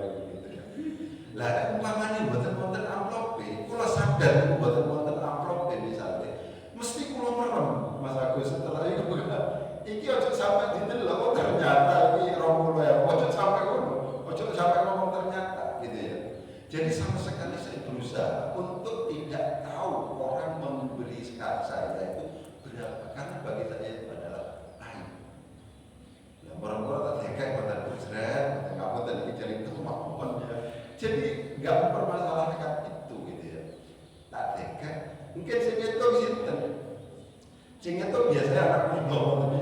Lah umpamane mboten amplop, kula sadar mboten amplop misalnya. Mesti kula merem Mas Agus setelah itu iki aja sampai didelok ternyata iki 20 ya. Ojo sampai ngomong ternyata gitu ya. Jadi sama sekali saya berusaha untuk tidak tahu orang memberi saya itu berapa, karena bagi saya itu adalah aib. Ya orang-orang terdekat pada bercerai, kamu tadi cari kemampuan ya. Jadi nggak mempermasalahkan itu gitu ya. Tak dekat, mungkin sing itu biasanya anak muda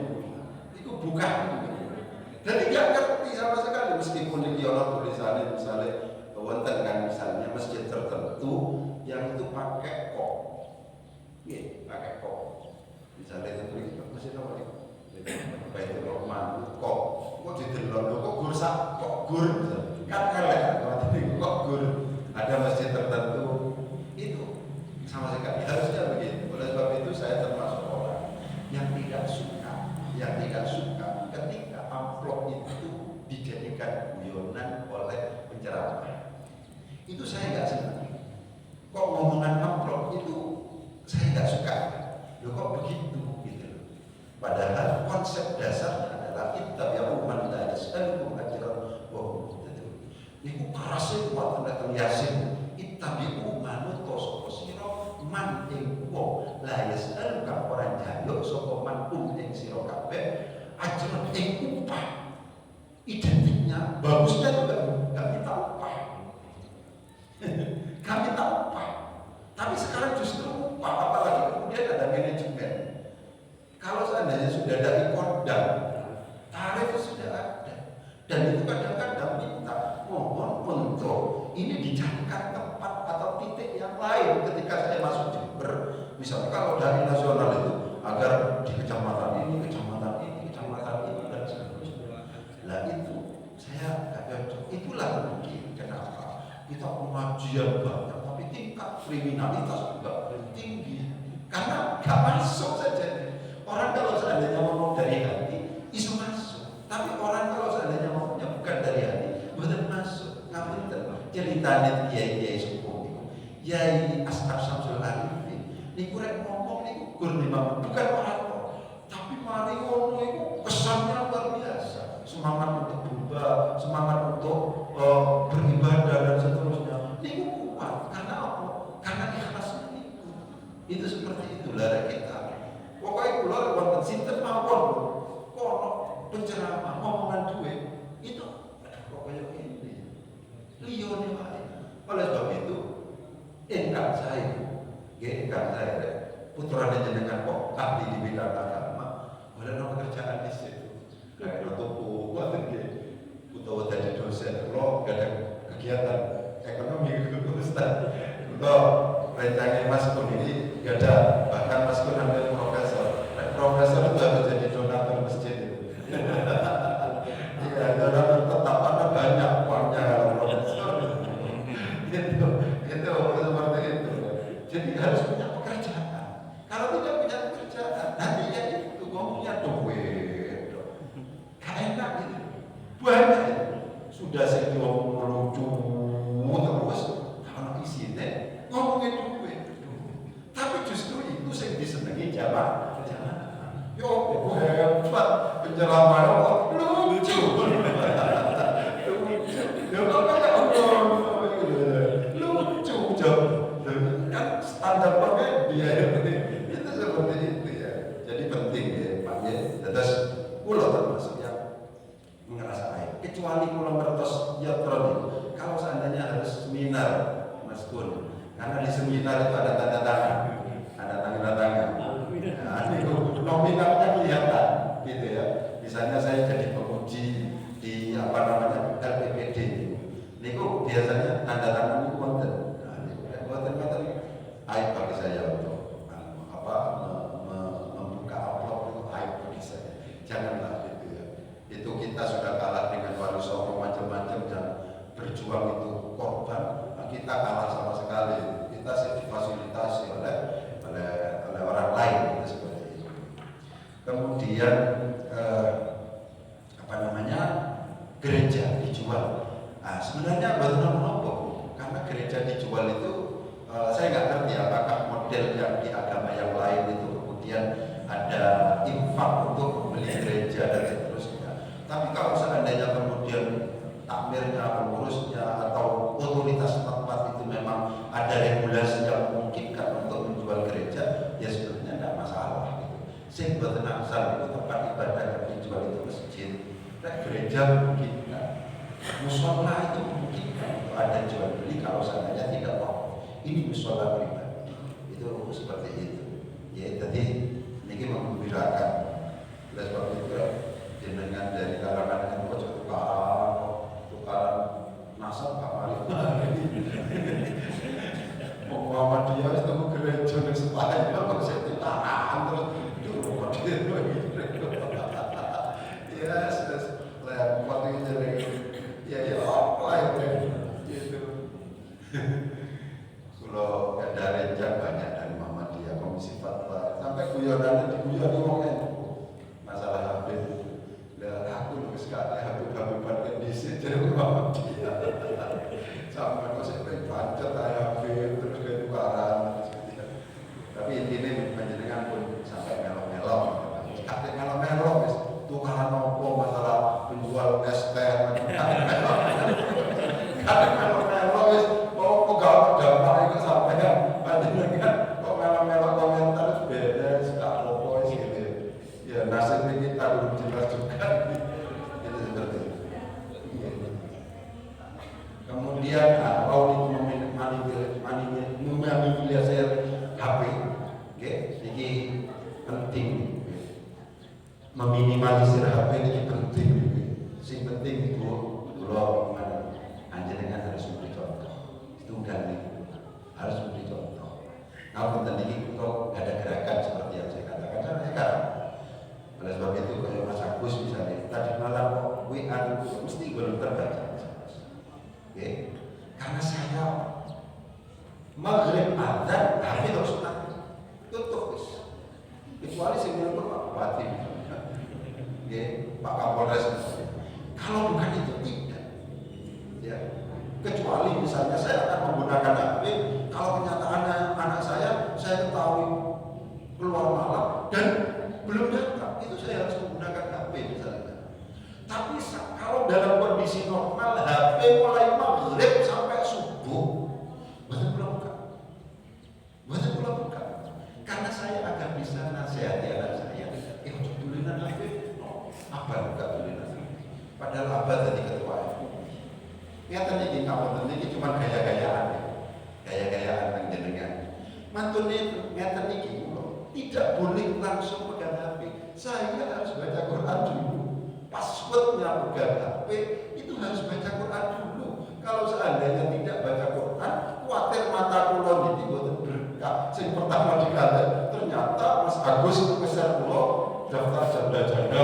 itu bukan. Dan tidak ngerti sama sekali meskipun di orang tulisannya misalnya wonten kan misalnya masjid tertentu yang itu pakai kok, pakai kok. Misalnya itu tulis masjid apa nih? Baitul Rahman kok didelok kok gur sak kok gur kan elek kok gur. Ada masjid tertentu itu dijadikan guyonan oleh penceramah. Itu saya nggak senang. Kok ngomongan amplop itu saya nggak suka. Loh kok begitu gitu. Padahal konsep dasarnya adalah kitab yang umat la yas'alukum ajran wa hum muhtadun. Niku kerasé kuat tentang Yasin. Ittabi'u manut sapa sira man ing wong la yas'aluka ora njaluk sapa man ing sira kabeh ajran ing upah. Identiknya bagusnya juga nggak minta upah. Kami tak upah. Tapi sekarang justru upah, apalagi kemudian ada manajemen. Kalau seandainya sudah ada ikodam, tarif sudah ada. Dan itu kadang-kadang minta mohon untuk ini dicarikan tempat atau titik yang lain ketika saya masuk Jember. Misalnya kalau dari nasional itu agar di kecamatan ini, dan seterusnya. Lah itu saya nggak cocok. Itulah mungkin kenapa kita pengajian banyak, tapi tingkat kriminalitas juga tinggi karena nggak masuk saja. Orang kalau seandainya ngomong dari hati, isu masuk. Tapi orang kalau seandainya ngomongnya bukan dari hati, bukan masuk. Ngapain ceritanya kiai sepuh, Yai Ashab Syamsul Arifin. Niku rek ngomong niku gur memang bukan orator, tapi mari ngono itu kesannya luar biasa. Semangat untuk berubah, semangat untuk beribadah dan seterusnya. Niku kuat karena apa? Karena ikhlasnya niku. Itu seperti itulah kita. Pokoknya kula wonten sinten mawon kono penceramah ngomongan duit itu pokoknya ini liyane wae. Oleh sebab itu ingkang saya putrane jenengan kok ahli di bidang agama, boleh pekerjaan di situ. Kayak toko kuwi nggih utawa dadi dosen kula gak ada kegiatan ekonomi Ustaz. Kula rencana Mas Kun ini gak ada, bahkan Mas Kun ambil profesor itu harus jadi donatur masjid itu. Iya, donatur tetap karena banyak uangnya kalau profesor. Itu seperti itu. Jadi harus punya pekerjaan. Kalau tidak punya pekerjaan, nantinya itu ngomongnya duit. Gak enak gitu. Banyak itu. Sudah saya ngomong lucu terus, kalau isinya ngomongin duit. Tapi justru itu saya disenangi jamaah. Yo, hebat penceramah kok lucu. Lucu kan standar komedi ya. Itu seperti itu ya. Jadi penting ya Pak ya. Terus kula termasuk yang merasa baik. Kecuali kula ngertos yatron. Kalau seandainya harus seminar Mas Kun, karena di seminar itu ada tanda tangan, ada tanda tangan. Nah, itu nominalnya kelihatan, gitu ya. Misalnya saya jadi penguji di LPPD, niku biasanya tanda tangan itu konten. Nah, konten aib bagi saya untuk membuka upload itu aib bagi saya. Janganlah gitu ya. Itu kita sudah kalah dengan Wali Songo macam-macam dan berjuang itu korban. Nah, kita kalah sama sekali. Kita difasilitasi oleh orang lain itu seperti itu. Kemudian gereja dijual. Nah, sebenarnya baru nopo karena gereja dijual itu saya nggak ngerti apakah model yang di agama yang lain itu kemudian ada infak untuk membeli gereja dan seterusnya. Tapi kalau seandainya kemudian takmirnya, pengurusnya atau otoritas tempat itu memang ada regulasi yang memungkinkan untuk menjual gereja, ya sebenarnya tidak masalah. Sing boten asal itu tempat ibadah yang dijual itu masjid, dan gereja memungkinkan, musola itu memungkinkan untuk ada jual beli kalau seandainya tidak mau. Ini musola pribadi, itu seperti itu. Ya, tadi ini menggembirakan. Oleh sebab itu jenengan dari kalangan itu tukaran nasab Pak Malik. Muhammadiyah itu gereja yang sepahanya kalau saya ditahan terus ya sudah waktu itu ya apa ya gitu. Kalau ada rencana banyak dari Muhammadiyah Komisi Fatwa sampai guyonan diguyon ngomongin masalah Habib. Lah aku lu sekali ini penting. Meminimalisir HP ini penting. Sing penting itu kalau anjenengan harus memberi contoh. Itu udah harus memberi contoh. Kalau kita ini untuk ada gerakan seperti yang saya katakan sekarang. Oleh sebab itu kalau Mas Agus misalnya tadi malam WA itu mesti belum terbaca. Oke, karena saya maghrib azan HP terus tutup wis. Kecuali sing nelpon Pak Bupati. Oke, Pak Kapolres. Kalau bukan itu tidak. Ya. Kecuali misalnya saya akan menggunakan HP kalau kenyataan anak saya ketahui keluar malam dan belum datang, itu saya harus menggunakan HP misalnya. Tapi kalau dalam kondisi normal HP mulai maghrib sampai subuh betul buka. Karena saya akan bisa nasihati anak saya, untuk tulisan HP, apa buka tulisan HP. Padahal apa tadi ketua nyatanya ini kawan ini cuma gaya-gayaan yang jenengan. Mantun itu nyatanya ini tidak boleh langsung pegang HP. Saya harus baca Quran dulu. Passwordnya pegang HP itu harus baca Quran dulu. Kalau seandainya tidak baca Quran, khawatir mata kulon ini buat berkah. Yang pertama dikata ternyata Mas Agus besar pulau daftar janda-janda.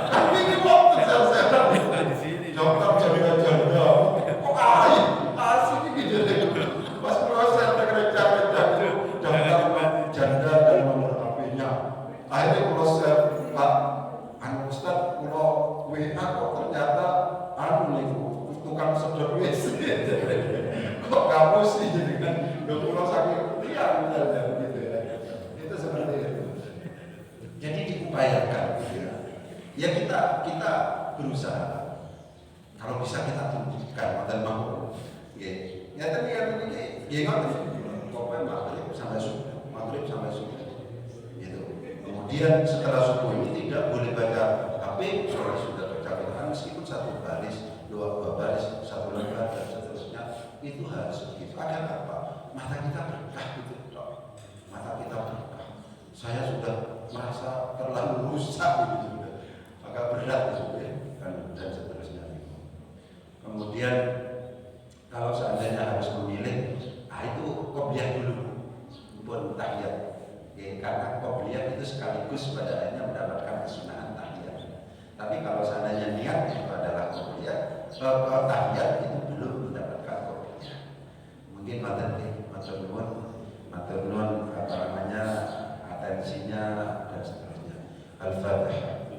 Tapi ini waktu saya daftar janda-janda. Kok asik gitu deh. Pas proses kerja-kerja itu daftar janda dan nomor HP-nya. Akhirnya proses Pak Ustaz kalau WA kok ternyata tukang sedot WC. Kok kamu sih jadi kan pulau saking liar misalnya begitu ya. Itu seperti itu. Jadi diupayakan gitu ya. Ya kita berusaha. Kalau bisa kita tunjukkan dan mau. Ya tadi ini pokoknya maghrib sampai subuh. Gitu. Kemudian setelah subuh ini tidak boleh baca HP kalau sudah baca Quran meskipun satu baris, dua baris, satu lembar dan seterusnya itu harus begitu. Agar apa? Mata kita berkah gitu, dok. Mata kita berkah. Saya sudah merasa terlalu rusak gitu, agak berat gitu ya, dan seterusnya. Kemudian kalau seandainya harus memilih, itu qobliyah dulu, pun tahiyat. Ya, karena qobliyah itu sekaligus pada akhirnya mendapatkan kesunahan tahiyat. Tapi kalau seandainya niat itu adalah qobliyah, tahiyat itu belum mendapatkan qobliyah. Mungkin matur nuwun atensinya dan seterusnya. Al-Fatihah.